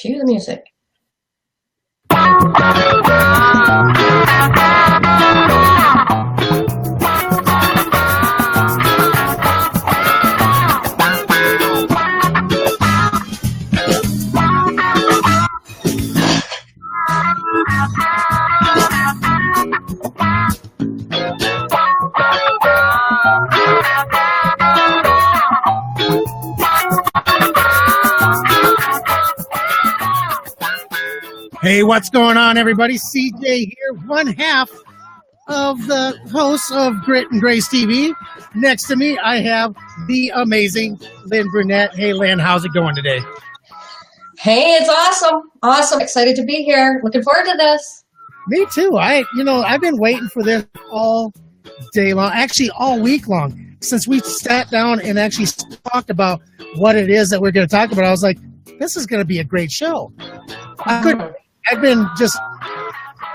Cue the music. Hey, what's going on, everybody? CJ here, one half of the hosts of Grit and Grace TV. Next to me, I have the amazing Lynn Brunette. Hey, Lynn, how's it going today? Hey, it's awesome. Awesome. Excited to be here. Looking forward to this. Me too. I've been waiting for this all day long, actually all week long, since we sat down and actually talked about what it is that we're going to talk about. I was like, this is going to be a great show. I've been just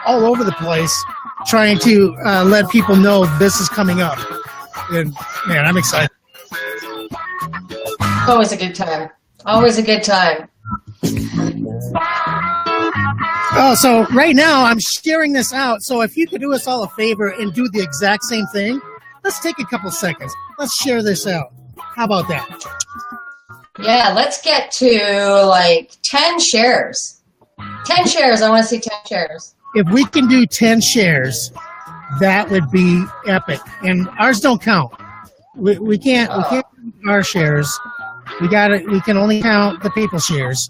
all over the place trying to let people know this is coming up. And, man, I'm excited. Always a good time. Always a good time. Oh, so right now I'm sharing this out. So if you could do us all a favor and do the exact same thing, let's take a couple seconds. Let's share this out. How about that? Yeah, let's get to like 10 shares. 10 shares. I want to see 10 shares. If we can do 10 shares, that would be epic. And ours don't count. We can't do our shares. We can only count the people shares.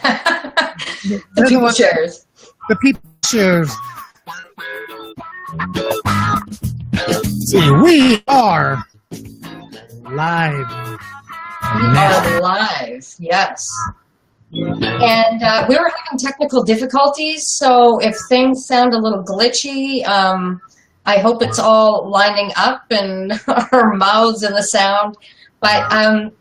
The people shares. The people shares. See, we are live. We are live. Yes. And we were having technical difficulties, so if things sound a little glitchy, I hope it's all lining up and our mouths and the sound. But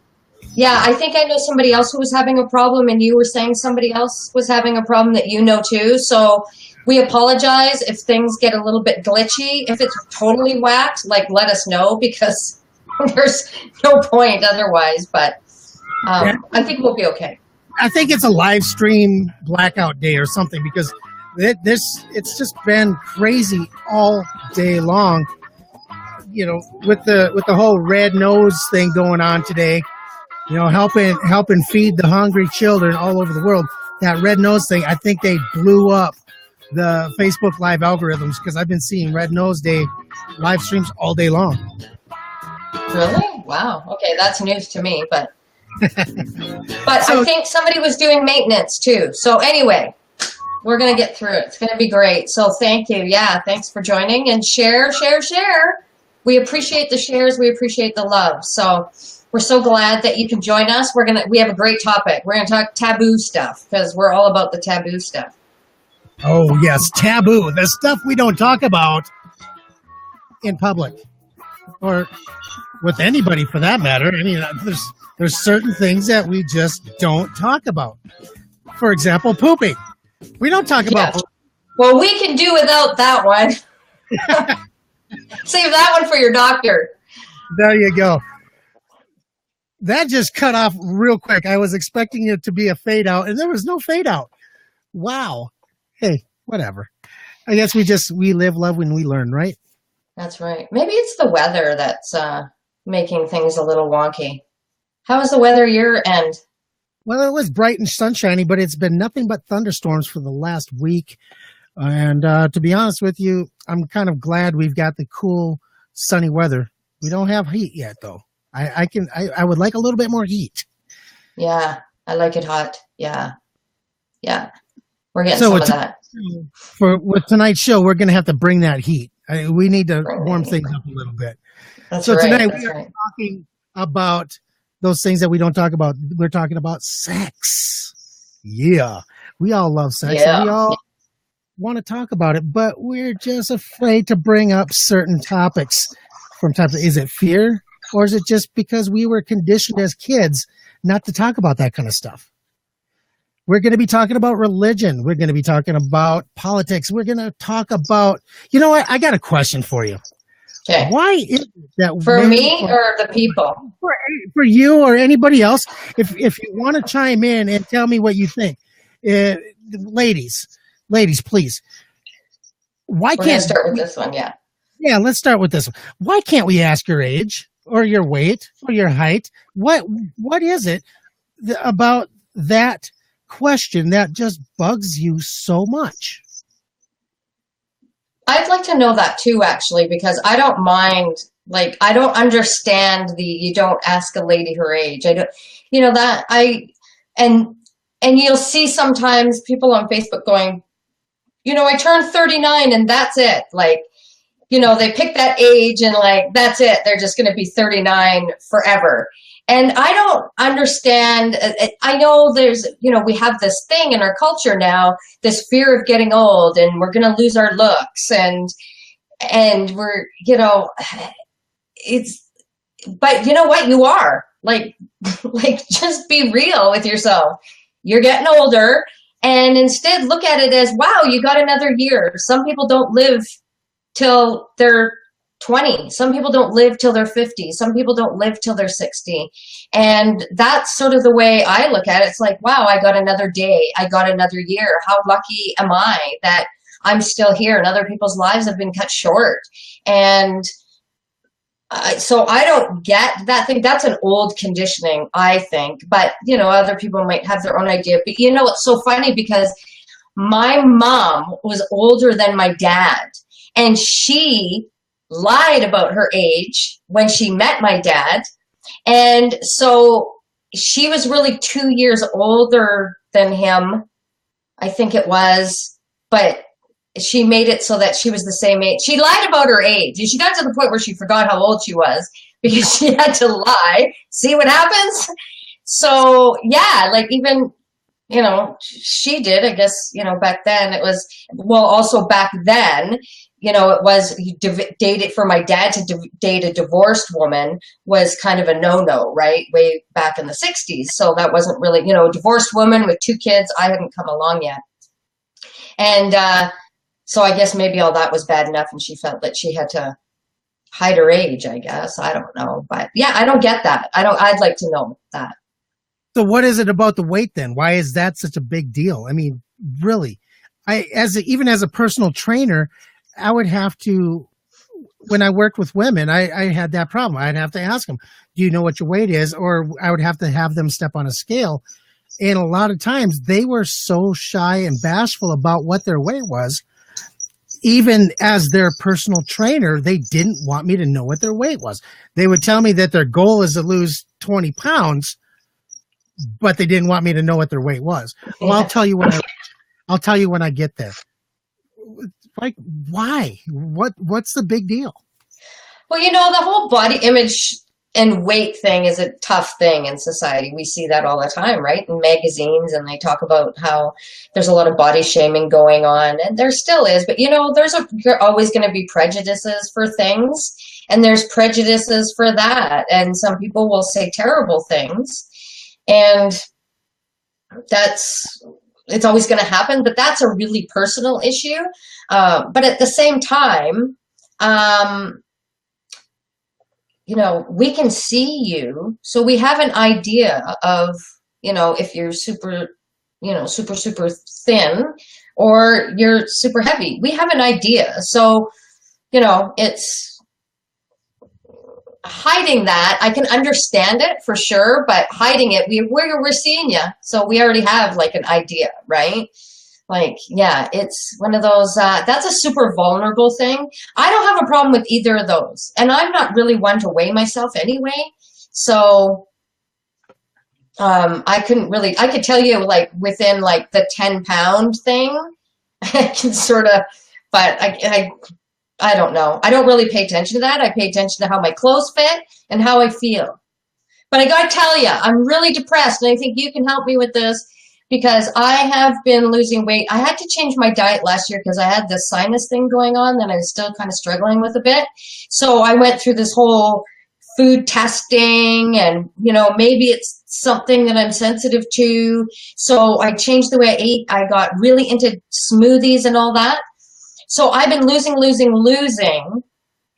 yeah, I think I know somebody else who was having a problem, and you were saying somebody else was having a problem that you know too. So we apologize if things get a little bit glitchy. If it's totally whacked, like let us know, because there's no point otherwise. But I think we'll be okay. I think it's a live stream blackout day or something, because it's just been crazy all day long. You know, with the whole red nose thing going on today, you know, helping feed the hungry children all over the world. That red nose thing, I think they blew up the Facebook Live algorithms, because I've been seeing Red Nose Day live streams all day long. Really? Wow. Okay, that's news to me, but so, I think somebody was doing maintenance too. So anyway, we're going to get through it. It's going to be great. So thank you. Yeah, thanks for joining, and share. We appreciate the shares. We appreciate the love. So we're so glad that you can join us. We have a great topic. We're going to talk taboo stuff, because we're all about the taboo stuff. Oh, yes, taboo. The stuff we don't talk about in public, or with anybody for that matter. I mean, there's certain things that we just don't talk about. For example, pooping. We don't talk about pooping. Well, we can do without that one. Save that one for your doctor. There you go. That just cut off real quick. I was expecting it to be a fade out, and there was no fade out. Wow. Hey, whatever. I guess we live, love, when we learn, right? That's right. Maybe it's the weather that's making things a little wonky. How is the weather your end? Well, it was bright and sunshiny, but it's been nothing but thunderstorms for the last week. And to be honest with you, I'm kind of glad we've got the cool, sunny weather. We don't have heat yet, though. I would like a little bit more heat. Yeah, I like it hot. Yeah. We're getting some of that. With tonight's show, we're going to have to bring that heat. We need to warm things up a little bit. That's right. Tonight we are talking about those things that we don't talk about. We're talking about sex. Yeah. We all love sex. Yeah. And we all want to talk about it, but we're just afraid to bring up certain topics from time to time. Is it fear, or is it just because we were conditioned as kids not to talk about that kind of stuff? We're going to be talking about religion. We're going to be talking about politics. We're going to talk about, you know what? I got a question for you. Okay. Why is it that for me or the people? For you or anybody else, if you want to chime in and tell me what you think. uh, ladies, please. Why We're going to can't start with this one, yeah. Yeah, let's start with this one. Why can't we ask your age or your weight or your height? What is it about that question that just bugs you so much? I'd like to know that too, actually, because I don't mind, like, I don't understand the you don't ask a lady her age. I don't, that and and you'll see sometimes people on Facebook going, I turned 39 and that's it. Like, they pick that age and like, that's it. They're just going to be 39 forever. And I don't understand. I know there's, we have this thing in our culture now, this fear of getting old and we're going to lose our looks and we're, but you know what? You are like, just be real with yourself. You're getting older and instead look at it as, wow, you got another year. Some people don't live till they're 20. Some people don't live till they're 50. Some people don't live till they're 60. And that's sort of the way I look at it. It's like, wow, I got another day. I got another year. How lucky am I that I'm still here and other people's lives have been cut short. And so I don't get that thing. That's an old conditioning, I think. But, other people might have their own idea. But, it's so funny because my mom was older than my dad. And she lied about her age when she met my dad. And so she was really 2 years older than him, I think it was. But she made it so that she was the same age. She lied about her age. And she got to the point where she forgot how old she was because she had to lie. See what happens? So, yeah, like even, she did, I guess, back then it was, well, also back then, it was dated for my dad to date a divorced woman was kind of a no-no, right? Way back in the 60s. So that wasn't really, a divorced woman with 2 kids. I hadn't come along yet. And, so I guess maybe all that was bad enough and she felt that she had to hide her age, I guess. I don't know. But yeah, I don't get that. I'd like to know that. So what is it about the weight then? Why is that such a big deal? I mean, really, even as a personal trainer, I would have to, when I worked with women, I had that problem. I'd have to ask them, do you know what your weight is? Or I would have to have them step on a scale. And a lot of times they were so shy and bashful about what their weight was. Even as their personal trainer, they didn't want me to know what their weight was. They would tell me that their goal is to lose 20 pounds, but they didn't want me to know what their weight was. Well, I'll tell you when I get there. Like, why? What's the big deal? Well, the whole body image and weight thing is a tough thing in society. We see that all the time, right? In magazines, and they talk about how there's a lot of body shaming going on, and there still is. But, you're always going to be prejudices for things, and there's prejudices for that. And some people will say terrible things, and it's always going to happen, but that's a really personal issue. But at the same time, we can see you. So we have an idea of, if you're super, super thin or you're super heavy. We have an idea. So, it's hiding that. I can understand it for sure, but hiding it, we're seeing you. So we already have like an idea, right? Like, yeah, it's one of those, that's a super vulnerable thing. I don't have a problem with either of those. And I'm not really one to weigh myself anyway. So, I could tell you like within like the 10-pound thing, I can sort of, but I don't know. I don't really pay attention to that. I pay attention to how my clothes fit and how I feel. But I got to tell you, I'm really depressed. And I think you can help me with this. Because I have been losing weight. I had to change my diet last year because I had this sinus thing going on that I was still kind of struggling with a bit. So I went through this whole food testing and, maybe it's something that I'm sensitive to. So I changed the way I ate. I got really into smoothies and all that. So I've been losing.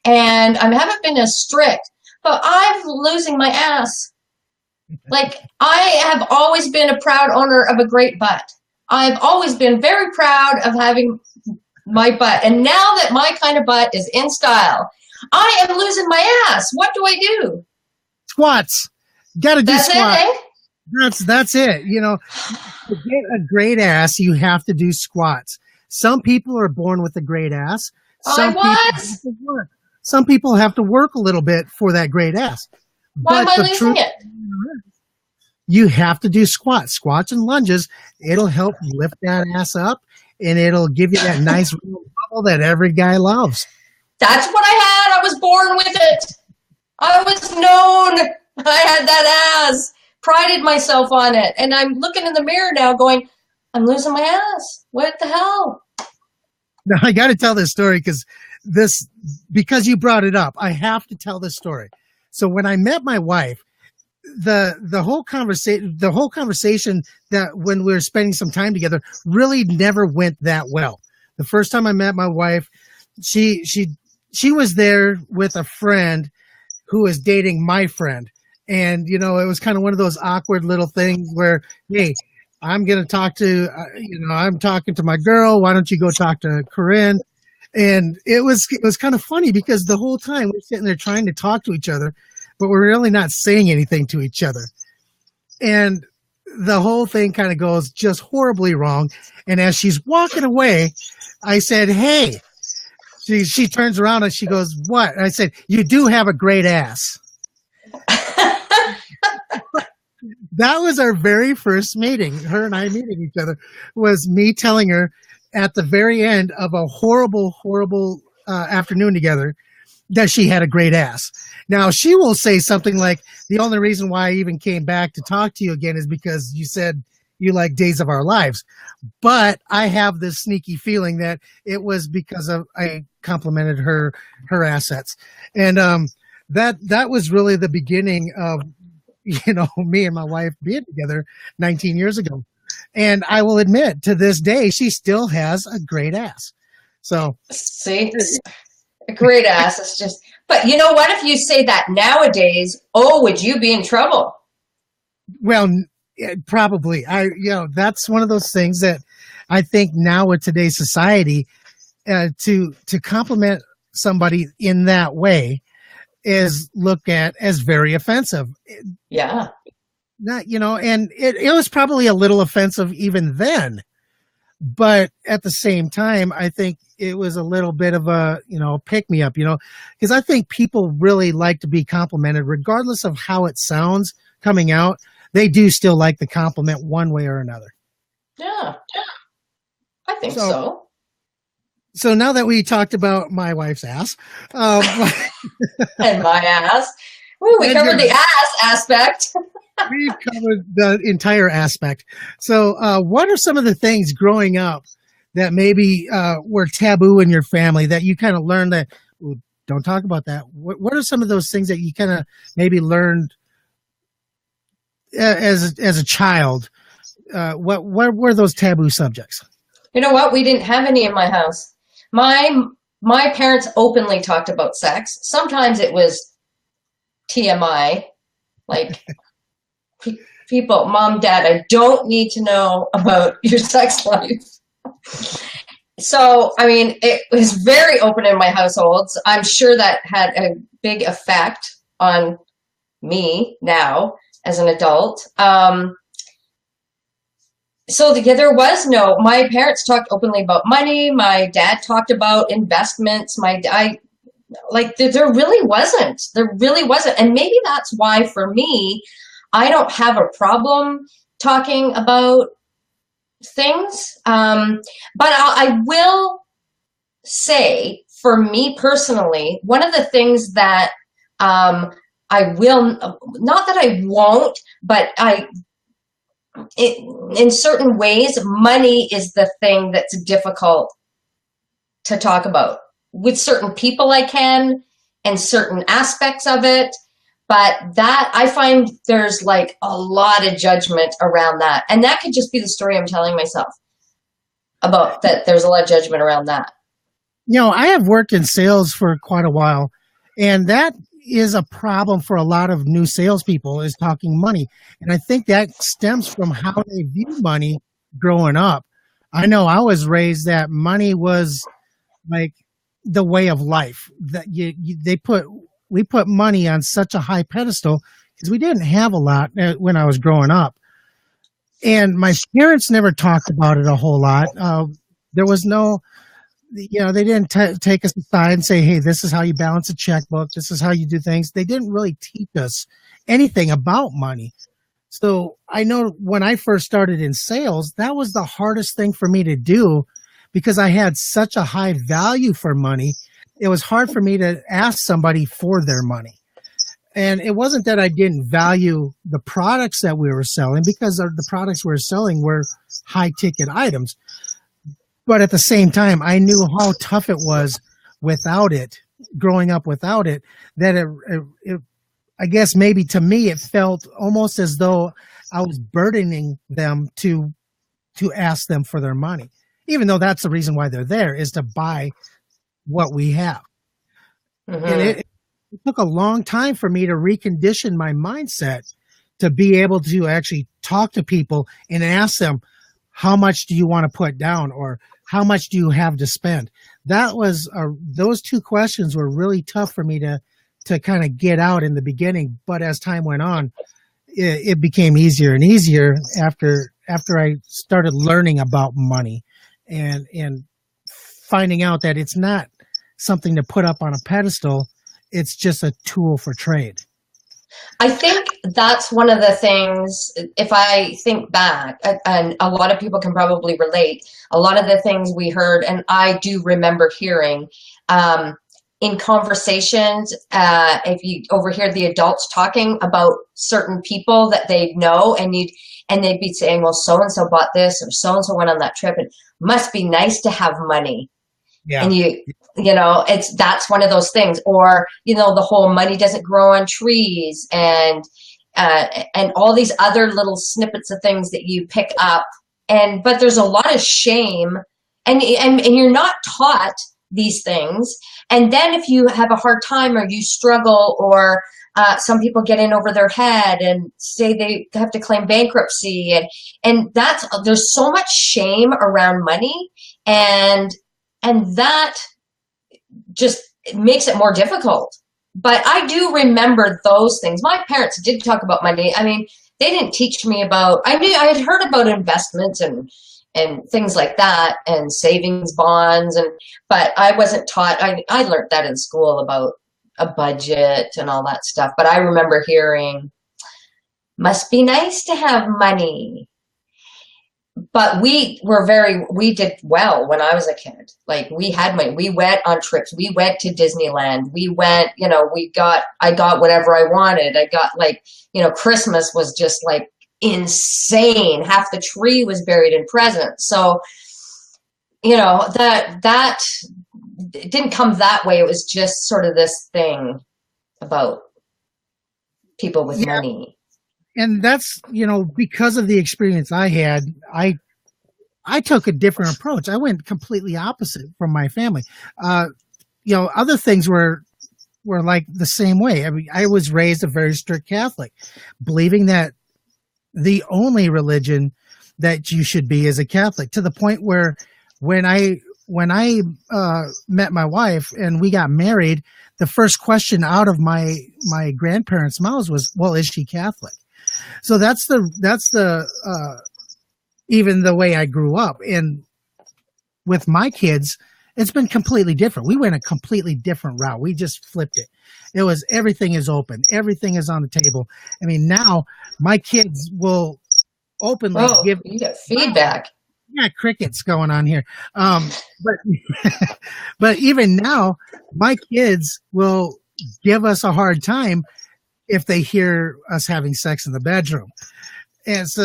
And I haven't been as strict, but I'm losing my ass. Like, I have always been a proud owner of a great butt. I've always been very proud of having my butt. And now that my kind of butt is in style, I am losing my ass. What do I do? Squats. Got to do That's squats. it. That's it. You know, to get a great ass, you have to do squats. Some people are born with a great ass. Some people have to work a little bit for that great ass. Why am I losing it? You have to do squats and lunges. It'll help lift that ass up, and it'll give you that nice bubble that every guy loves. That's what I had. I was born with it. I was known. I had that ass. Prided myself on it. And I'm looking in the mirror now going, I'm losing my ass. What the hell? Now, I got to tell this story because you brought it up. I have to tell this story. So when I met my wife, the whole conversation that when we were spending some time together really never went that well. The first time I met my wife, she was there with a friend who was dating my friend. And, you know, it was kind of one of those awkward little things where, hey, I'm going to talk to, I'm talking to my girl. Why don't you go talk to Corinne? And it was kind of funny because the whole time we're sitting there trying to talk to each other, but we're really not saying anything to each other. And the whole thing kind of goes just horribly wrong. And as she's walking away, I said, hey, she turns around and she goes, what? And I said, you do have a great ass. That was our very first meeting. Her and I meeting each other was me telling her at the very end of a horrible, horrible afternoon together that she had a great ass. Now, she will say something like, the only reason why I even came back to talk to you again is because you said you like Days of Our Lives. But I have this sneaky feeling that it was because I complimented her assets. And that was really the beginning of, you know, me and my wife being together 19 years ago. And I will admit, to this day, she still has a great ass. So, see, a great ass is just, but you know what? If you say that nowadays, would you be in trouble? Well, probably. That's one of those things that I think now with today's society, to compliment somebody in that way is looked at as very offensive. Yeah. And it was probably a little offensive even then, but at the same time, I think it was a little bit of a, pick me up, because I think people really like to be complimented regardless of how it sounds coming out. They do still like the compliment one way or another. Yeah. I think so. So now that we talked about my wife's ass, and my ass, we covered the ass aspect. We've covered the entire aspect. So what are some of the things growing up that maybe were taboo in your family that you kind of learned that, don't talk about that? What are some of those things that you kind of maybe learned as a child? What were those taboo subjects? You know what? We didn't have any in my house. My parents openly talked about sex. Sometimes it was TMI, like people, mom, dad, I don't need to know about your sex life. So, I mean, it was very open in my household. I'm sure that had a big effect on me now as an adult. So there was my parents talked openly about money. My dad talked about investments. There really wasn't. And maybe that's why for me, I don't have a problem talking about things. But I will say, for me personally, one of the things that I will, not that I won't, but in certain ways, money is the thing that's difficult to talk about. With certain people I can, and certain aspects of it, but that I find there's like a lot of judgment around that. And that could just be the story I'm telling myself about that. There's a lot of judgment around that. I have worked in sales for quite a while, and that is a problem for a lot of new salespeople, is talking money. And I think that stems from how they view money growing up. I know I was raised that money was like the way of life. That we put money on such a high pedestal because we didn't have a lot when I was growing up, and my parents never talked about it a whole lot. There was no, they didn't take us aside and say, "Hey, this is how you balance a checkbook. This is how you do things." They didn't really teach us anything about money. So I know when I first started in sales, that was the hardest thing for me to do because I had such a high value for money. It was hard for me to ask somebody for their money. And it wasn't that I didn't value the products that we were selling because the products we were selling were high ticket items. But at the same time, I knew how tough it was without it, growing up without it, that I guess maybe to me, it felt almost as though I was burdening them to ask them for their money, even though that's the reason why they're there, is to buy what we have. Mm-hmm. And it took a long time for me to recondition my mindset to be able to actually talk to people and ask them, how much do you want to put down, or how much do you have to spend? That was those two questions were really tough for me to kind of get out in the beginning, but as time went on, it became easier and easier after I started learning about money and finding out that it's not something to put up on a pedestal. It's just a tool for trade. I think that's one of the things, if I think back, and a lot of people can probably relate, a lot of the things we heard, and I do remember hearing, in conversations, if you overhear the adults talking about certain people that they know, and they'd be saying, well, so-and-so bought this, or so-and-so went on that trip, and must be nice to have money. Yeah. And that's one of those things, or, the whole money doesn't grow on trees, and all these other little snippets of things that you pick up. But there's a lot of shame, and you're not taught these things. And then if you have a hard time, or you struggle, or some people get in over their head and say they have to claim bankruptcy, and there's so much shame around money, and that just makes it more difficult. But I do remember those things. My parents did talk about money. I mean, they didn't teach me about, I had heard about investments and things like that, and savings bonds, but I wasn't taught. I learned that in school about a budget and all that stuff. But I remember hearing, must be nice to have money. But we did well when I was a kid. Like, we had money. We went on trips. We went to Disneyland. We went, I got whatever I wanted. I got, Christmas was just like insane. Half the tree was buried in presents. So, that it didn't come that way. It was just sort of this thing about people with money. And that's, because of the experience I had, I took a different approach. I went completely opposite from my family. Other things were like the same way. I mean, I was raised a very strict Catholic, believing that the only religion that you should be is a Catholic, to the point where when I met my wife and we got married, the first question out of my grandparents' mouths was, well, is she Catholic? So that's even the way I grew up. And with my kids, it's been completely different. We went a completely different route. We just flipped it. It was, everything is open. Everything is on the table. I mean, now my kids will openly give. You get feedback. Yeah, crickets going on here. But even now, my kids will give us a hard time if they hear us having sex in the bedroom. And so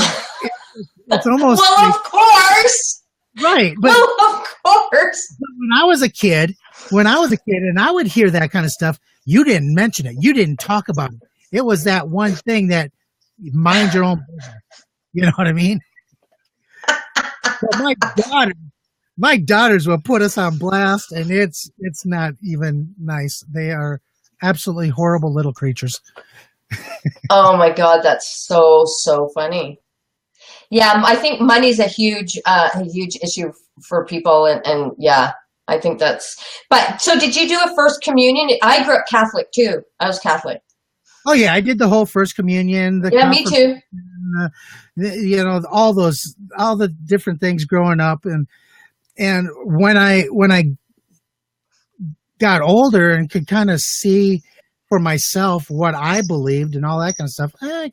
it's almost well, of course. Right. But well, of course. When I was a kid and I would hear that kind of stuff, you didn't mention it. You didn't talk about it. It was that one thing that, mind your own business. You know what I mean? So my daughters will put us on blast, and it's not even nice. They are absolutely horrible little creatures. Oh my God, that's so funny. Yeah, I think money's a huge issue for people, and yeah, I think that's. But so, did you do a first communion? I grew up Catholic too. I was Catholic. Oh yeah, I did the whole first communion, the Yeah, me confirmation, too. all all the different things growing up, and when I got older and could kind of see for myself what I believed and all that kind of stuff, I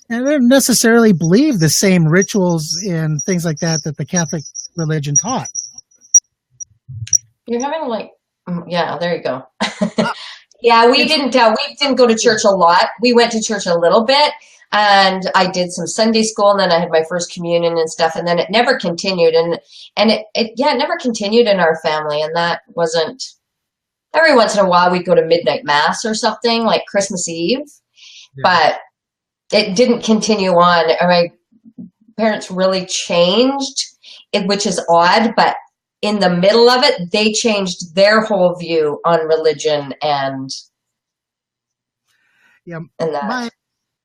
didn't necessarily believe the same rituals and things like that that the Catholic religion taught. You're having like, yeah, there you go. Yeah, we didn't go to church a lot. We went to church a little bit, and I did some Sunday school, and then I had my first communion and stuff, and then it never continued, and it never continued in our family, and that wasn't. Every once in a while, we'd go to midnight mass or something like Christmas Eve, Yeah. but it didn't continue on. My parents really changed, which is odd, but in the middle of it, they changed their whole view on religion Yeah, and that.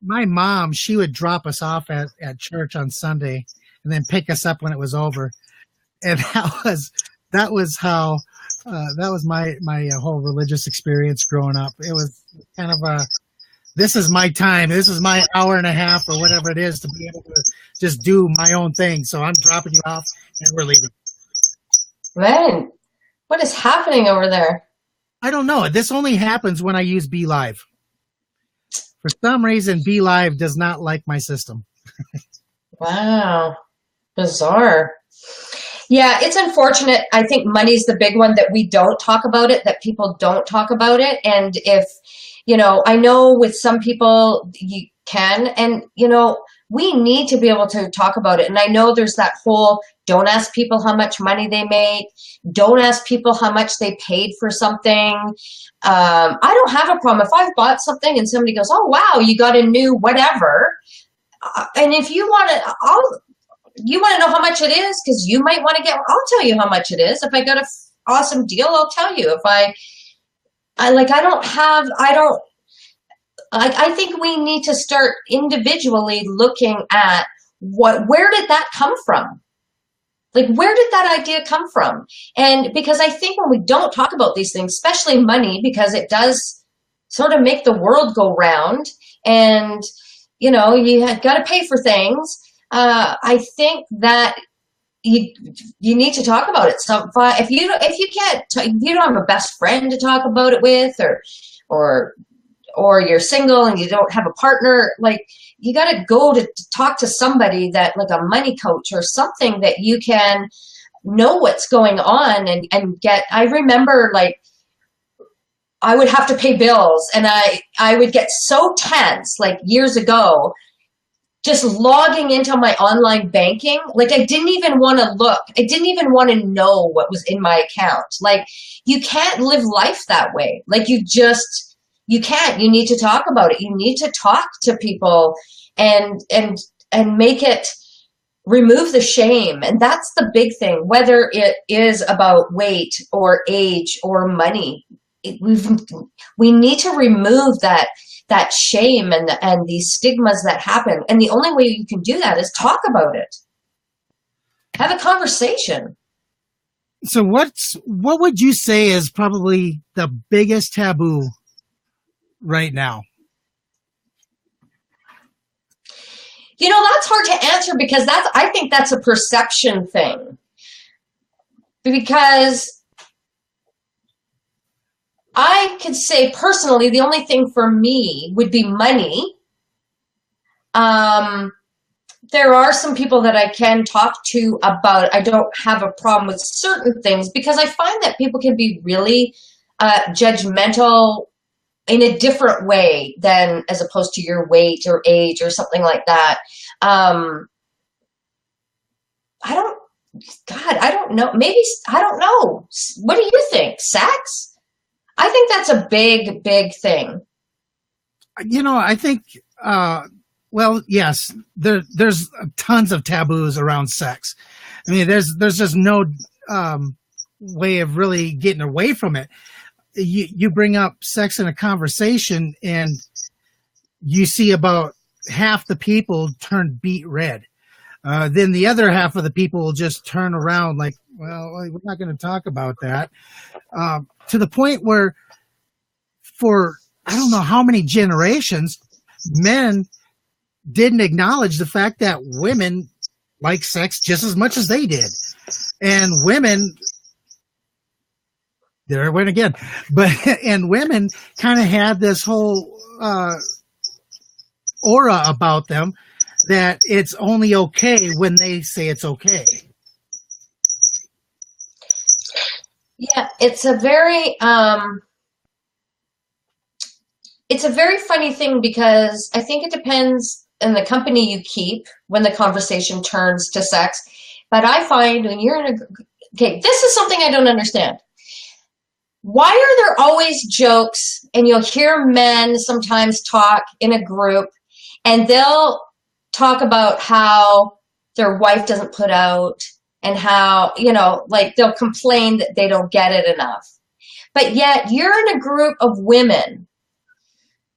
my mom, she would drop us off at church on Sunday and then pick us up when it was over. And that was how that was my whole religious experience growing up. It was kind of this is my time. This is my hour and a half or whatever it is to be able to just do my own thing. So I'm dropping you off and we're leaving. Man, what is happening over there? I don't know. This only happens when I use Be Live. For some reason, Be Live does not like my system. Wow, bizarre. Yeah, it's unfortunate. I think money's the big one that we don't talk about it, that people don't talk about it. And if, I know with some people you can, and, we need to be able to talk about it. And I know there's that whole don't ask people how much money they make, don't ask people how much they paid for something. I don't have a problem if I've bought something and somebody goes, "Oh wow, you got a new whatever," and if you want to, you want to know how much it is because you might want to get. I'll tell you how much it is. If I got a awesome deal, I'll tell you. If I think we need to start individually looking at where did that come from? Like, where did that idea come from? And because I think when we don't talk about these things, especially money, because it does sort of make the world go round and, you got to pay for things. I think that you need to talk about it. So if you don't have a best friend to talk about it with, or you're single and you don't have a partner, like you got to go to talk to somebody that like a money coach or something that you can know what's going on and get. I remember like I would have to pay bills and I would get so tense like years ago, just logging into my online banking. Like I didn't even want to look. I didn't even want to know what was in my account. Like you can't live life that way. Like you can't. You need to talk about it. You need to talk to people and make it, remove the shame. And that's the big thing, whether it is about weight or age or money. We need to remove that shame and these stigmas that happen. And the only way you can do that is talk about it. Have a conversation. So what would you say is probably the biggest taboo right now? That's hard to answer because I think that's a perception thing. Because I could say personally, the only thing for me would be money. There are some people that I can talk to about it. I don't have a problem with certain things because I find that people can be really judgmental in a different way than as opposed to your weight or age or something like that. I don't know. Maybe, I don't know. What do you think? Sex? I think that's a big, big thing. I think, well, yes, there's tons of taboos around sex. I mean, there's just no way of really getting away from it. You bring up sex in a conversation and you see about half the people turn beet red. then the other half of the people will just turn around like, well, we're not going to talk about that. To the point where for I don't know how many generations, men didn't acknowledge the fact that women like sex just as much as they did. And women, there I went again, and women kind of had this whole aura about them that it's only okay when they say it's okay. Yeah, it's a very funny thing because I think it depends on the company you keep when the conversation turns to sex. But I find when you're in okay, this is something I don't understand. Why are there always jokes, and you'll hear men sometimes talk in a group, and they'll talk about how their wife doesn't put out and how, like they'll complain that they don't get it enough. But yet you're in a group of women,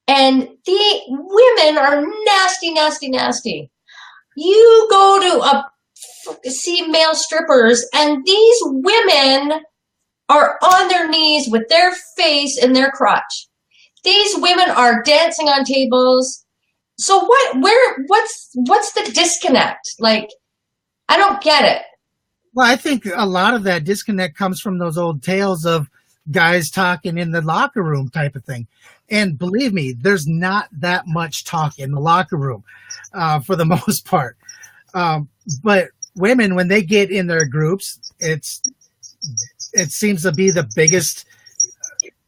and the women are nasty, nasty, nasty. You go to see male strippers, and these women are on their knees with their face in their crotch. These women are dancing on tables. So what's the disconnect? Like, I don't get it. Well, I think a lot of that disconnect comes from those old tales of guys talking in the locker room type of thing. And believe me, there's not that much talk in the locker room for the most part. But women, when they get in their groups, it seems to be the biggest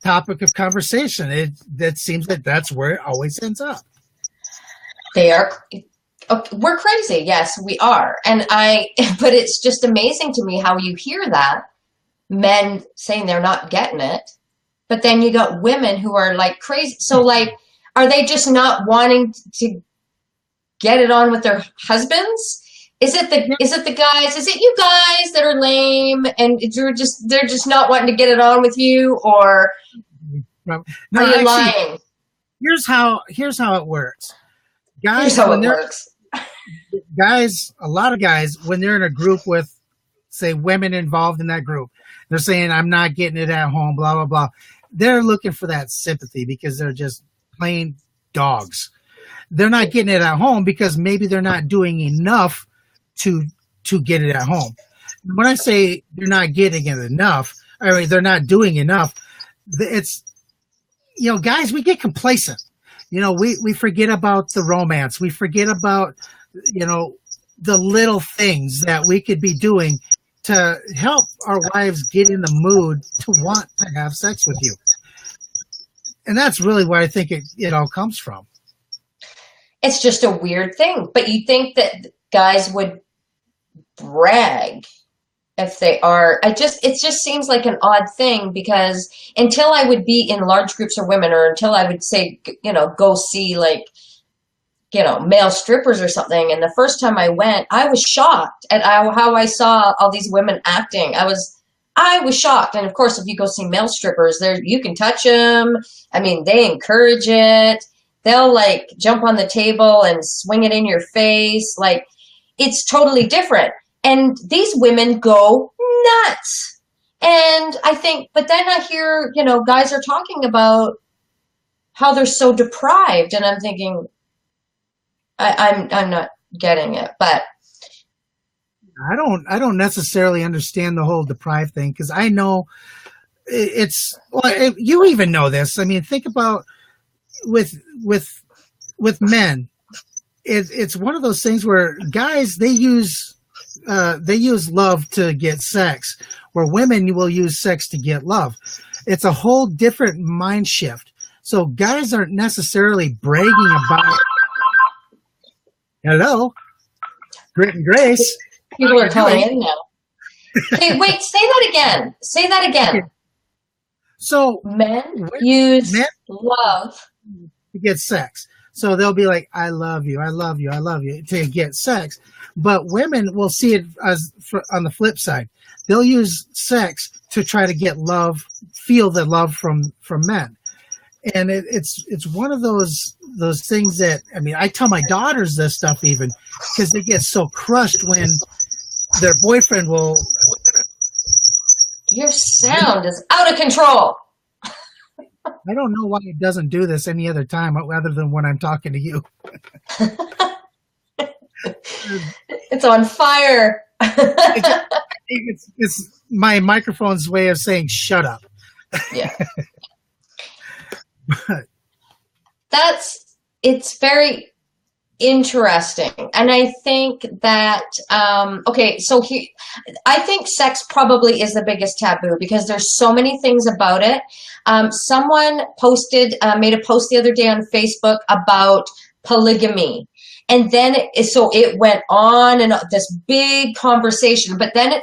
topic of conversation. It seems that that's where it always ends up. We're crazy. Yes, we are. But it's just amazing to me how you hear that, men saying they're not getting it, but then you got women who are like crazy. So like, are they just not wanting to get it on with their husbands? Is it the guys? Is it you guys that are lame and they're just not wanting to get it on with you, or no, are you lying? Here's how it works. Guys, here's how it works. A lot of guys, when they're in a group with, say, women involved in that group, they're saying, I'm not getting it at home, blah, blah, blah. They're looking for that sympathy because they're just plain dogs. They're not getting it at home because maybe they're not doing enough to get it at home. When I say they're not getting it enough, I mean, they're not doing enough. It's, guys, we get complacent. We forget about the romance. We forget about, the little things that we could be doing to help our wives get in the mood to want to have sex with you. And that's really where I think it all comes from. It's just a weird thing. But you think that guys would brag if they are. It just seems like an odd thing, because until I would be in large groups of women, or until I would say, go see like, male strippers or something. And the first time I went, I was shocked at how I saw all these women acting. I was shocked. And of course, if you go see male strippers, you can touch them. I mean, they encourage it. They'll like jump on the table and swing it in your face. Like, it's totally different. And these women go nuts. And I think, but then I hear, guys are talking about how they're so deprived. And I'm thinking, I'm not getting it, but I don't necessarily understand the whole deprived thing, because I know you even know this. I mean, think about with men. It's one of those things where guys, they use love to get sex, where women will use sex to get love. It's a whole different mind shift. So guys aren't necessarily bragging about. Hello, Grit and Grace. People are calling in now. Hey, wait, say that again. Say that again. So men use love to get sex. So they'll be like, I love you, I love you, I love you, to get sex. But women will see it as on the flip side. They'll use sex to try to get love, feel the love from men. And it's one of those things that, I mean, I tell my daughters this stuff even because they get so crushed when their boyfriend will. Your sound is out of control. I don't know why it doesn't do this any other time other than when I'm talking to you. It's on fire. It's my microphone's way of saying shut up. Yeah. It's very interesting. And I think that, I think sex probably is the biggest taboo because there's so many things about it. Someone made a post the other day on Facebook about polygamy. And then it went on and this big conversation, but then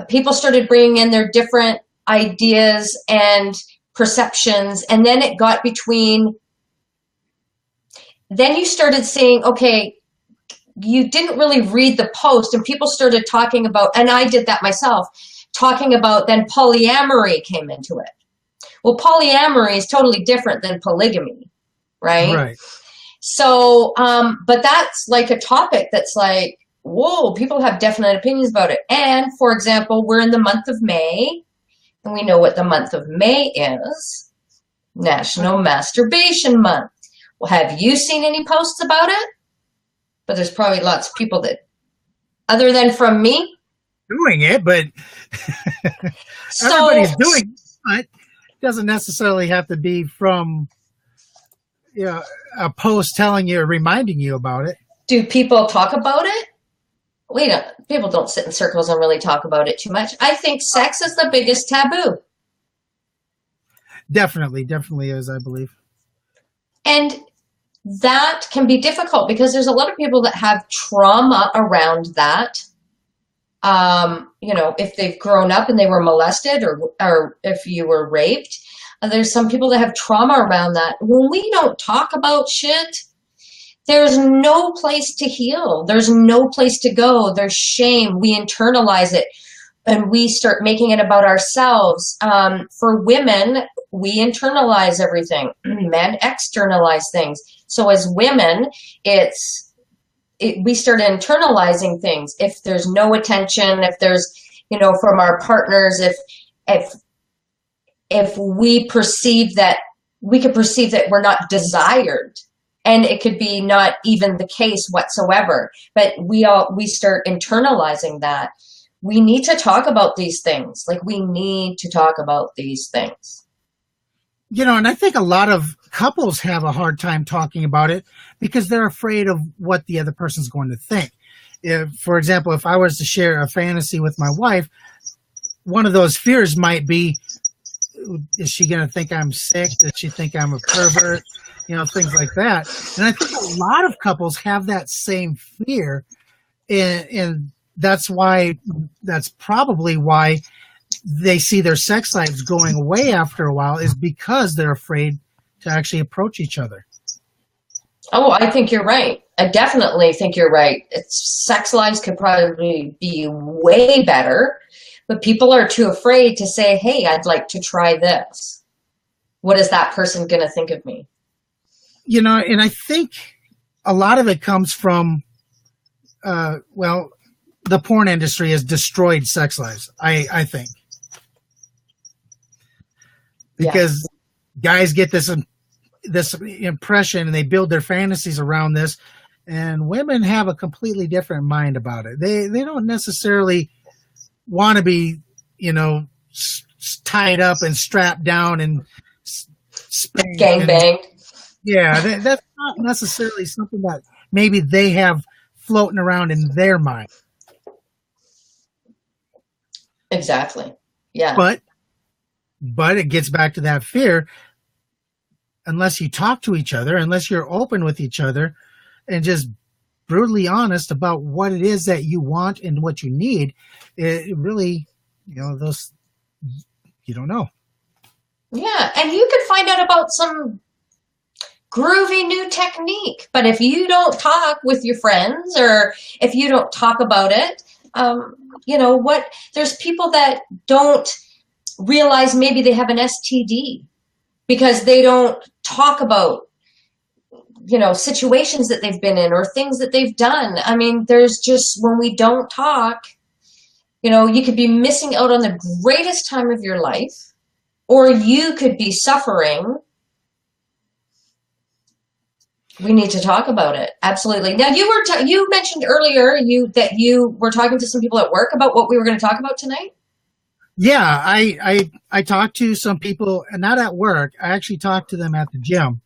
people started bringing in their different ideas and perceptions. And then it got then you started saying, okay, you didn't really read the post, and people started talking about, and I did that myself, talking about then polyamory came into it. Well, polyamory is totally different than polygamy, right? Right. So, but that's like a topic that's like, whoa, people have definite opinions about it. And for example, we're in the month of May, and we know what the month of May is, National Masturbation Month. Well, have you seen any posts about it? But there's probably lots of people that, other than from me, doing it, but everybody's doing it. But it doesn't necessarily have to be from a post telling you or reminding you about it. Do people talk about it? People don't sit in circles and really talk about it too much. I think sex is the biggest taboo. Definitely is, I believe. And that can be difficult because there's a lot of people that have trauma around that. If they've grown up and they were molested or if you were raped, there's some people that have trauma around that. When we don't talk about shit, there's no place to heal. There's no place to go. There's shame. We internalize it and we start making it about ourselves. For women, we internalize everything. Men externalize things. So as women, we start internalizing things. If there's no attention, if there's, from our partners, if we perceive that, we could perceive that we're not desired, and it could be not even the case whatsoever, but we start internalizing that. We need to talk about these things. Like, we need to talk about these things. And I think a lot of couples have a hard time talking about it because they're afraid of what the other person's going to think. For example, if I was to share a fantasy with my wife, one of those fears might be, is she going to think I'm sick? Does she think I'm a pervert? Things like that. And I think a lot of couples have that same fear. And that's probably why they see their sex lives going away after a while, is because they're afraid to actually approach each other. Oh, I think you're right. I definitely think you're right. Sex lives could probably be way better, but people are too afraid to say, hey, I'd like to try this. What is that person going to think of me? And I think a lot of it comes from, the porn industry has destroyed sex lives, I think. Because guys get this impression and they build their fantasies around this, and women have a completely different mind about it. They don't necessarily want to be, tied up and strapped down and spanked. Gangbanged. Yeah, that's not necessarily something that maybe they have floating around in their mind. Exactly. Yeah. But it gets back to that fear. Unless you talk to each other, unless you're open with each other and just brutally honest about what it is that you want and what you need, it really, you don't know. Yeah. And you could find out about some groovy new technique. But if you don't talk with your friends, or if you don't talk about it, there's people that don't realize maybe they have an STD. because they don't talk about, situations that they've been in or things that they've done. I mean, there's just, when we don't talk, you could be missing out on the greatest time of your life, or you could be suffering. We need to talk about it. Absolutely. Now, you mentioned earlier that you were talking to some people at work about what we were going to talk about tonight. Yeah, I talked to some people, not at work. I actually talked to them at the gym.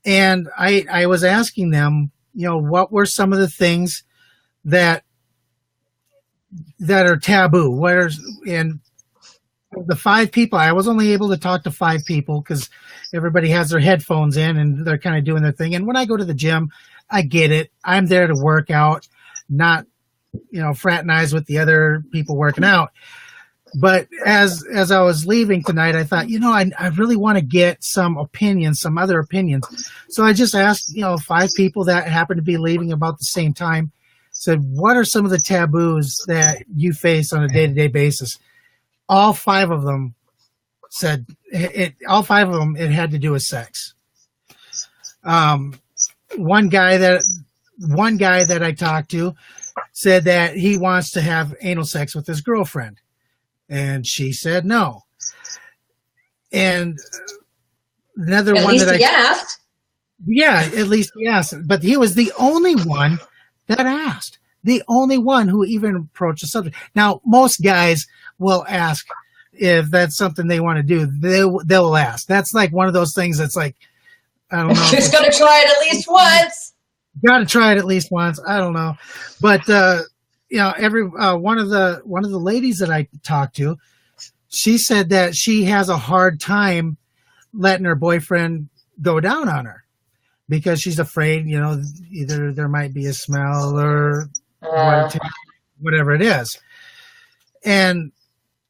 And I was asking them, what were some of the things that are taboo? And the 5 people, I was only able to talk to 5 people because everybody has their headphones in and they're kind of doing their thing. And when I go to the gym, I get it. I'm there to work out, not, fraternize with the other people working out. But as I was leaving tonight, I thought, I really want to get some other opinions. So I just asked, 5 people that happened to be leaving about the same time, said, what are some of the taboos that you face on a day-to-day basis? All 5 of them said it. All 5 of them, it had to do with sex. One guy that I talked to said that he wants to have anal sex with his girlfriend, and she said no. And another at one least that he asked. Yeah, at least he asked. But he was the only one that asked. The only one who even approached the subject. Now, most guys will ask if that's something they want to do. They'll ask. That's like one of those things that's like, I don't know. Just got to try it at least once. Got to try it at least once. I don't know. But, one of the ladies that I talked to, she said that she has a hard time letting her boyfriend go down on her because she's afraid, either there might be a smell or whatever it is. And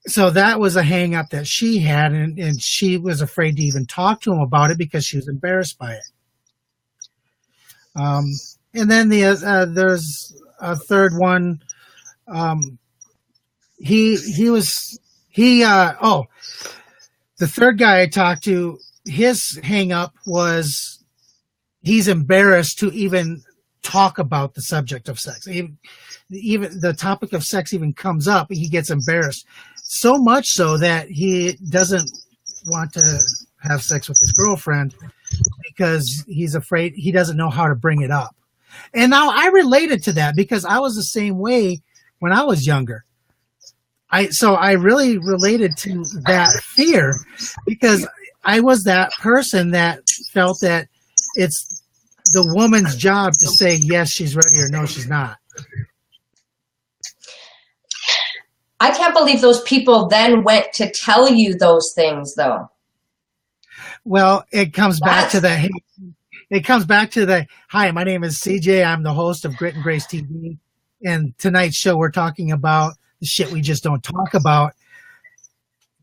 so that was a hang up that she had, and she was afraid to even talk to him about it because she was embarrassed by it. And then there's a third one. The third guy I talked to, his hang up was he's embarrassed to even talk about the subject of sex. Even the topic of sex even comes up, he gets embarrassed. So much so that he doesn't want to have sex with his girlfriend because he's afraid, he doesn't know how to bring it up. And now I related to that because I was the same way when I was younger. So I really related to that fear because I was that person that felt that it's the woman's job to say, yes, she's ready, or no, she's not. I can't believe those people then went to tell you those things, though. Well, it comes back to the, hi, my name is CJ. I'm the host of Grit and Grace TV. And tonight's show, we're talking about the shit we just don't talk about.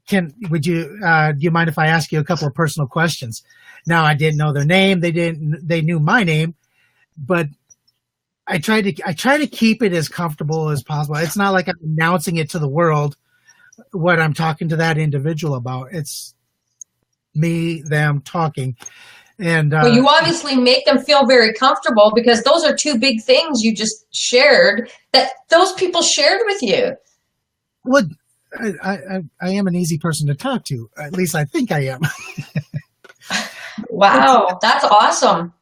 Do you mind if I ask you a couple of personal questions? Now, I didn't know their name. They knew my name, but I try to keep it as comfortable as possible. It's not like I'm announcing it to the world what I'm talking to that individual about. It's me, them talking. And well, you obviously make them feel very comfortable because those are 2 big things you just shared that those people shared with you. Well, I am an easy person to talk to. At least I think I am. Wow, that's awesome.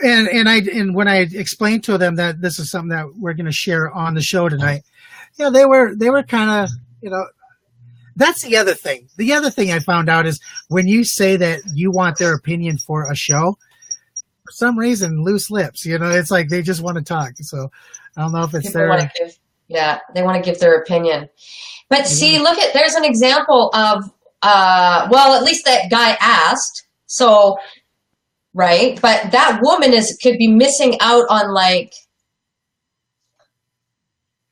And when I explained to them that this is something that we're going to share on the show tonight, they were kind of, that's the other thing. The other thing I found out is when you say that you want their opinion for a show, for some reason, loose lips, it's like they just want to talk. So I don't know if it's they want to give their opinion. But see, there's an example of, at least that guy asked. So, right. But that woman could be missing out on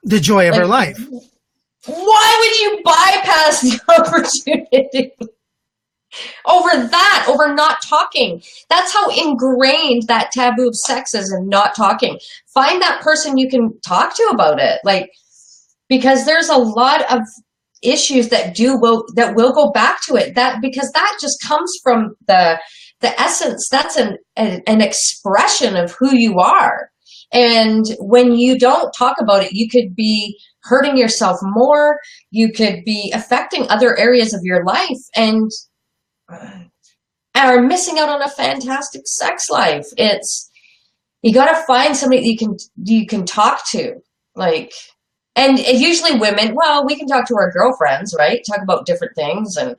the joy of her life. Why would you bypass the opportunity over not talking? That's how ingrained that taboo of sex is and not talking. Find that person you can talk to about it. Because there's a lot of issues that will go back to it, that because that just comes from the essence. That's an expression of who you are. And when you don't talk about it, you could be hurting yourself more. You could be affecting other areas of your life and are missing out on a fantastic sex life. You got to find somebody that you can talk to, like, and usually women, well, we can talk to our girlfriends, right? Talk about different things and,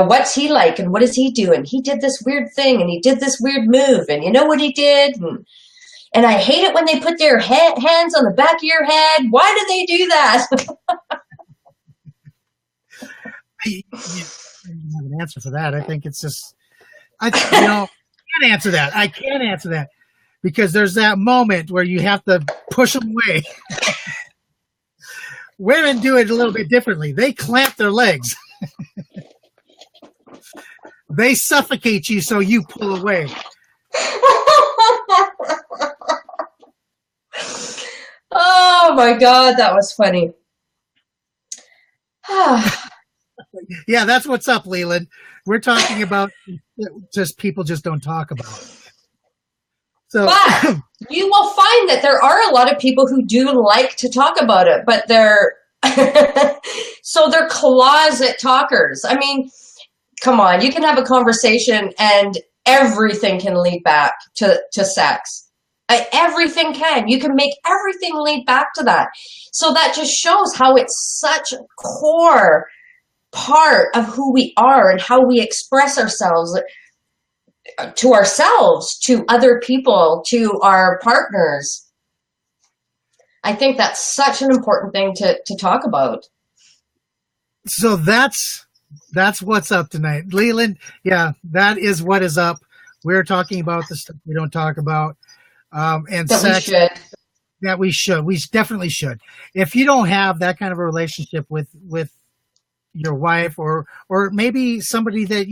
what's he like and what is he doing? He did this weird thing and he did this weird move and you know what he did? And I hate it when they put their hands on the back of your head. Why do they do that? I don't have an answer for that. I think it's just, I can't answer that. I can't answer that because there's that moment where you have to push them away. Women do it a little bit differently. They clamp their legs. They suffocate you so you pull away. Oh my God, that was funny. Yeah, that's what's up, Leland. We're talking about just people just don't talk about it. So, but you will find that there are a lot of people who do like to talk about it, but they're closet talkers. I mean, come on, you can have a conversation and everything can lead back to sex. Everything can. You can make everything lead back to that. So that just shows how it's such a core part of who we are and how we express ourselves, to other people, to our partners. I think that's such an important thing to talk about. So that's what's up tonight. Leland, yeah, that is what is up. We're talking about the stuff we don't talk about. And that sex, we should. That we should. We definitely should. If you don't have that kind of a relationship with your wife or maybe somebody that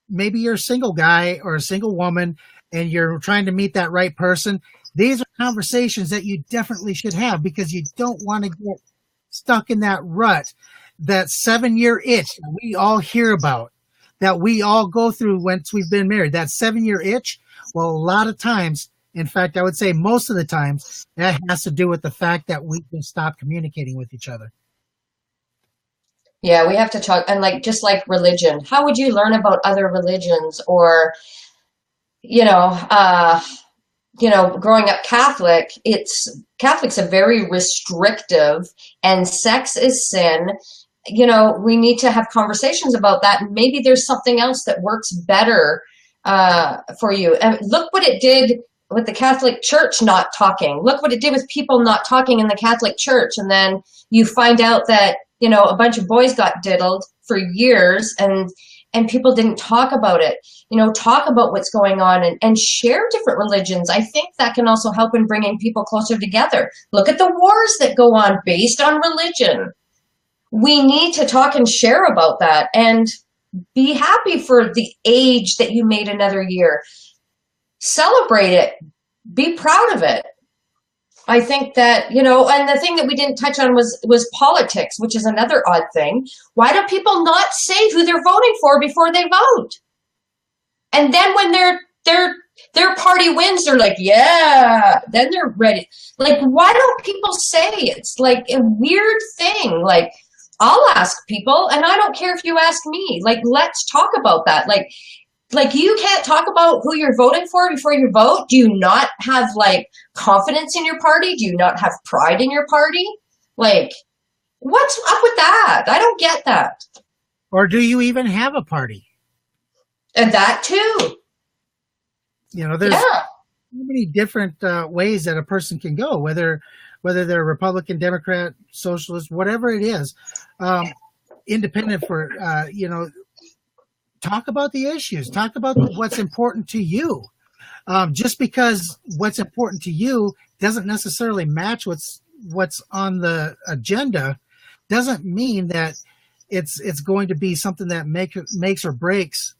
maybe you're a single guy or a single woman and you're trying to meet that right person, these are conversations that you definitely should have because you don't want to get stuck in that rut, that 7-year itch that we all hear about, that we all go through once we've been married. That 7-year itch, well, a lot of times, in fact, I would say most of the times, that has to do with the fact that we can stop communicating with each other. Yeah, we have to talk, and just like religion, how would you learn about other religions? Or, growing up Catholic, Catholics are very restrictive, and sex is sin. We need to have conversations about that, and maybe there's something else that works better for you. And look what it did with the Catholic Church not talking. Look what it did with people not talking in the Catholic Church, and then you find out that a bunch of boys got diddled for years, and people didn't talk about it. Talk about what's going on and share different religions. I think that can also help in bringing people closer together. Look at the wars that go on based on religion. We need to talk and share about that and be happy for the age that you made another year. Celebrate it. Be proud of it. I think that, and the thing that we didn't touch on was politics, which is another odd thing. Why do people not say who they're voting for before they vote? And then when their party wins, they're like, yeah, then they're ready. Like, why don't people say? It's like a weird thing. Like, I'll ask people, and I don't care if you ask me. Like, let's talk about that. Like you can't talk about who you're voting for before you vote? Do you not have confidence in your party? Do you not have pride in your party? What's up with that? I don't get that. Or do you even have a party? And that too. There's so many different ways that a person can go, whether they're Republican, Democrat, Socialist, whatever it is, independent for, talk about the issues, talk about what's important to you. Just because what's important to you doesn't necessarily match what's on the agenda doesn't mean that it's going to be something that makes or breaks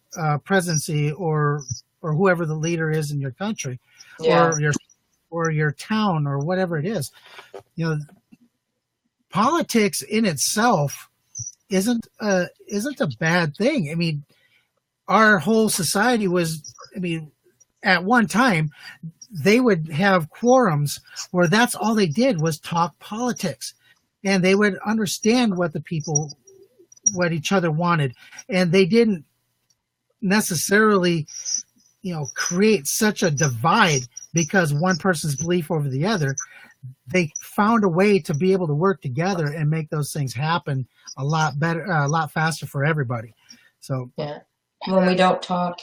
presidency or whoever the leader is in your country, or your town or whatever it is. politics in itself isn't a bad thing. I mean, our whole society was, I mean, at one time, they would have quorums where that's all they did was talk politics. And they would understand what what each other wanted. And they didn't necessarily, create such a divide because one person's belief over the other. They found a way to be able to work together and make those things happen a lot better, a lot faster for everybody. So, yeah. When we don't talk,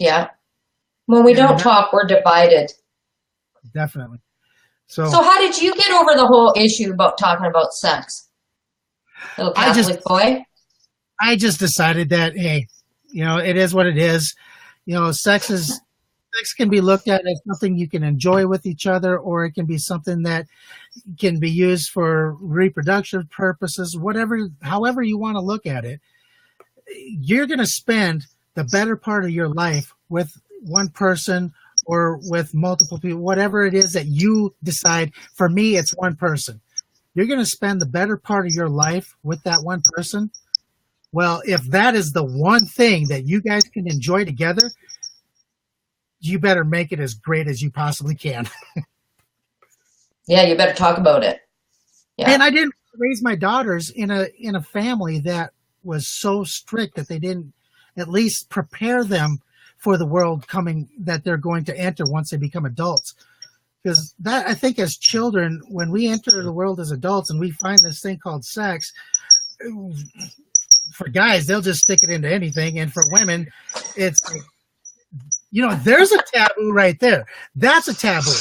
When we don't talk, we're divided. Definitely. So how did you get over the whole issue about talking about sex? Little Catholic boy? I just decided that, hey, it is what it is. Sex can be looked at as something you can enjoy with each other, or it can be something that can be used for reproductive purposes, however you want to look at it. You're going to spend the better part of your life with one person or with multiple people, whatever it is that you decide. For me, it's one person. You're going to spend the better part of your life with that one person. Well, if that is the one thing that you guys can enjoy together, you better make it as great as you possibly can. Yeah, you better talk about it. Yeah. And I didn't raise my daughters in a family that was so strict that they didn't at least prepare them for the world coming that they're going to enter once they become adults. Because that, I think, as children, when we enter the world as adults and we find this thing called sex, for guys, they'll just stick it into anything. And for women, it's, there's a taboo right there. That's a taboo.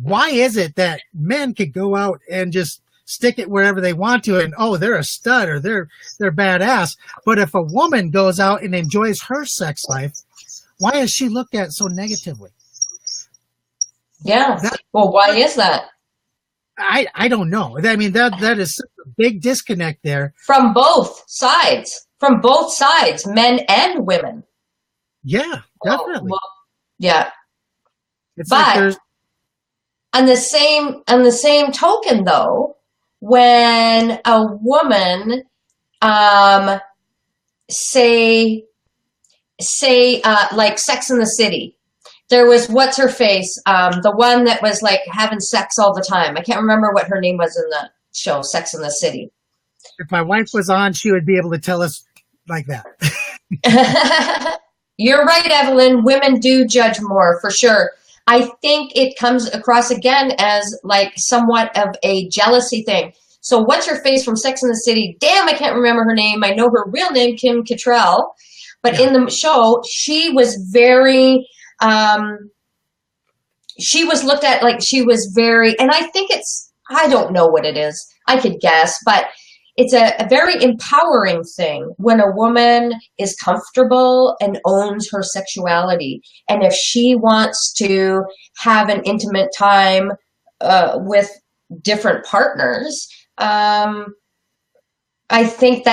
Why is it that men could go out and just stick it wherever they want to and, they're a stud or they're badass. But if a woman goes out and enjoys her sex life, why is she looked at so negatively? Yeah. Well, why is that? I don't know. I mean, that is such a big disconnect there. From both sides, men and women. Yeah, definitely. Well, yeah. It's but like there's... on the same token, though, when a woman, say like Sex and the City, there was what's her face, the one that was like having sex all the time. I can't remember what her name was in the show Sex and the City. If my wife was on, she would be able to tell us like that. You're right, Evelyn. Women do judge more, for sure. I think it comes across again as like somewhat of a jealousy thing. So what's her face from Sex and the City? Damn, I can't remember her name. I know her real name, Kim Cattrall. But in the show, she was very, she was looked at like she was very, and I think I don't know what it is. I could guess, but it's a very empowering thing when a woman is comfortable and owns her sexuality. And if she wants to have an intimate time with different partners, I think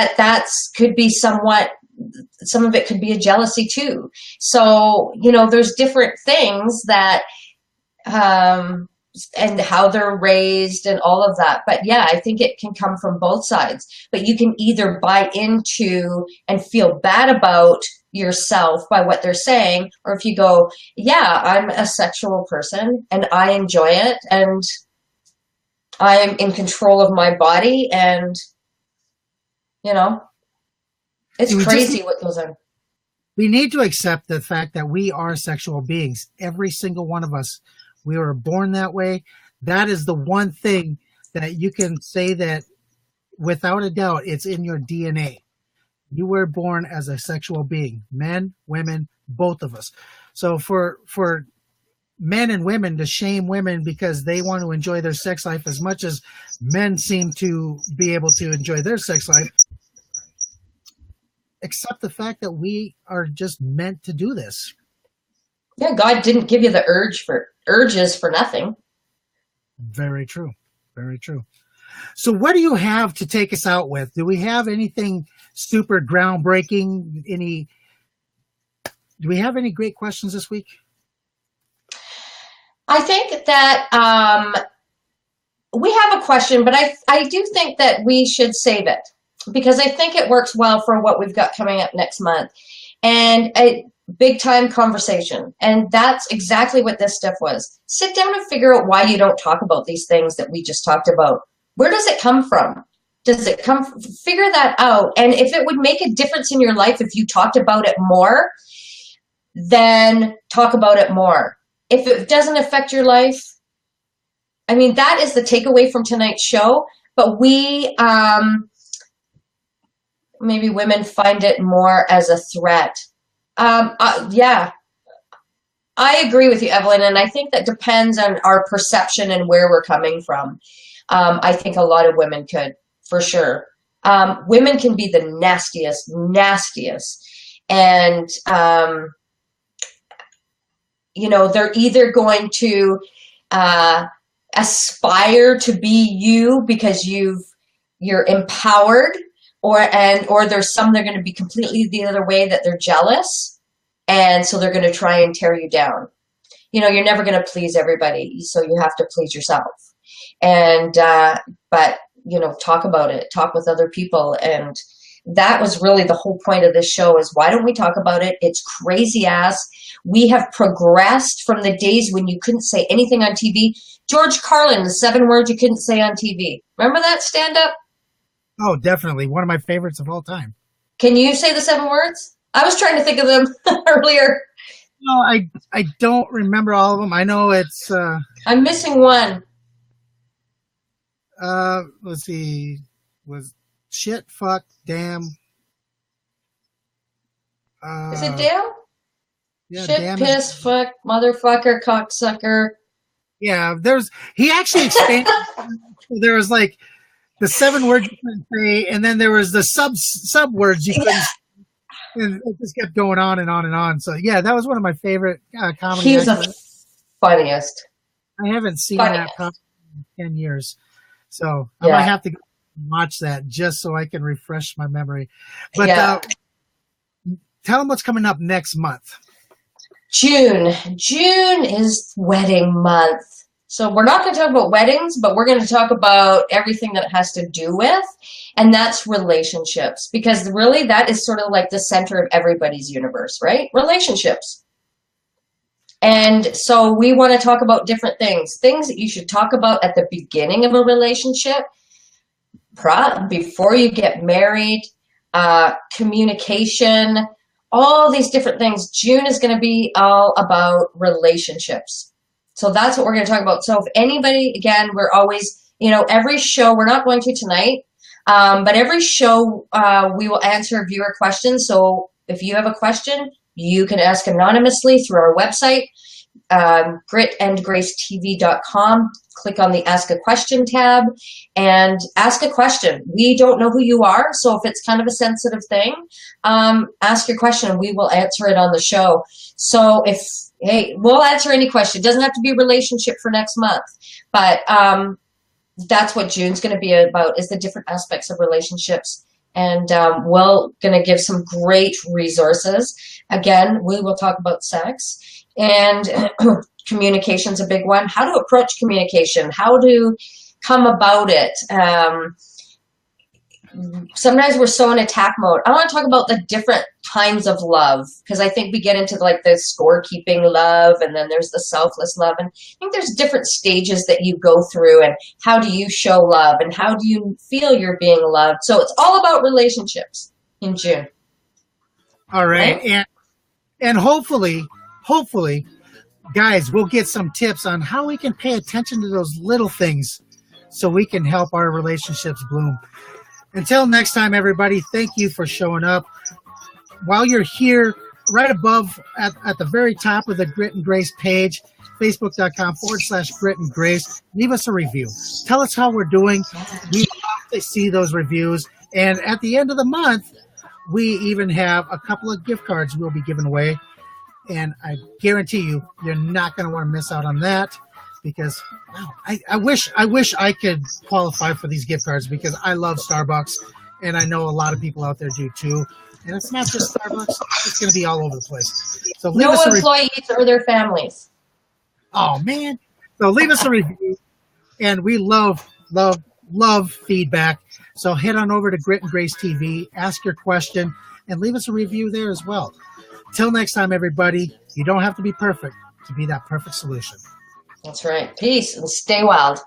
could be somewhat, some of it could be a jealousy too. So, there's different things that, and how they're raised and all of that. But yeah, I think it can come from both sides. But you can either buy into and feel bad about yourself by what they're saying, or if you go, yeah, I'm a sexual person and I enjoy it and I'm in control of my body, and it's crazy what goes on. We need to accept the fact that we are sexual beings. Every single one of us. We were born that way. That is the one thing that you can say that without a doubt, it's in your DNA. You were born as a sexual being, men, women, both of us. So for men and women to shame women because they want to enjoy their sex life as much as men seem to be able to enjoy their sex life, accept the fact that we are just meant to do this. Yeah, God didn't give you the urges for nothing. Very true. Very true. So what do you have to take us out with? Do we have anything super groundbreaking? Do we have any great questions this week? I think that we have a question, but I do think that we should save it because I think it works well for what we've got coming up next month. And a big time conversation. And that's exactly what this stuff was. Sit down and figure out why you don't talk about these things that we just talked about. Where does it come from? Does it come from? Figure that out. And if it would make a difference in your life if you talked about it more, then talk about it more. If it doesn't affect your life, I mean, that is the takeaway from tonight's show. But we, maybe women find it more as a threat. Yeah, I agree with you, Evelyn. And I think that depends on our perception and where we're coming from. I think a lot of women could, for sure. Women can be the nastiest. And, they're either going to aspire to be you because you're empowered, or there's some they're going to be completely the other way, that they're jealous, and so they're going to try and tear you down. You're never going to please everybody, so you have to please yourself. And but talk about it, talk with other people. And that was really the whole point of this show, is why don't we talk about it? It's crazy ass. We have progressed from the days when you couldn't say anything on TV. George Carlin, the 7 words you couldn't say on TV. Remember that stand-up? Oh, definitely. One of my favorites of all time. Can you say the 7 words? I was trying to think of them earlier. No, I don't remember all of them. I know it's... I'm missing one. Let's see. Was shit, fuck, damn. Is it damn? Yeah, shit, damn piss, fuck, motherfucker, cocksucker. Yeah, he actually expanded. There was like the 7 words you couldn't say, and then there was the sub words you couldn't say. And it just kept going on and on and on. So yeah, that was one of my favorite comedy. He was the funniest. I haven't seen that probably in 10 years. So I might have to watch that just so I can refresh my memory. But tell them what's coming up next month. June is wedding month. So we're not going to talk about weddings, but we're going to talk about everything that it has to do with, and that's relationships, because really that is sort of like the center of everybody's universe, right? Relationships. And so we want to talk about different things that you should talk about at the beginning of a relationship, before you get married, communication, all these different things. June is going to be all about relationships. So that's what we're going to talk about. So if anybody, again, we're always, every show, we're not going to tonight, but every show we will answer viewer questions. So if you have a question, you can ask anonymously through our website, gritandgracetv.com. Click on the Ask a Question tab and ask a question. We don't know who you are, so if it's kind of a sensitive thing, ask your question and we will answer it on the show. So we'll answer any question. It doesn't have to be a relationship for next month, but that's what June's going to be about, is the different aspects of relationships. And we're going to give some great resources. Again, we will talk about sex, and communication's a big one. How to approach communication, how to come about it. Sometimes we're so in attack mode. I want to talk about the different kinds of love, because I think we get into like the scorekeeping love, and then there's the selfless love. And I think there's different stages that you go through, and how do you show love, and how do you feel you're being loved. So it's all about relationships in June. All right. And hopefully, guys, we'll get some tips on how we can pay attention to those little things so we can help our relationships bloom. Until next time, everybody, thank you for showing up. While you're here, right above at the very top of the Grit and Grace page, facebook.com/Grit and Grace, leave us a review. Tell us how we're doing. We love to see those reviews. And at the end of the month, we even have a couple of gift cards we'll be giving away. And I guarantee you're not going to want to miss out on that. Because wow, I wish I could qualify for these gift cards, because I love Starbucks, and I know a lot of people out there do too. And it's not just Starbucks; it's going to be all over the place. So leave us employees or their families. Oh man! So leave us a review, And we love feedback. So head on over to Grit and Grace TV, ask your question, and leave us a review there as well. Till next time, everybody, you don't have to be perfect to be that perfect solution. That's right. Peace and stay wild.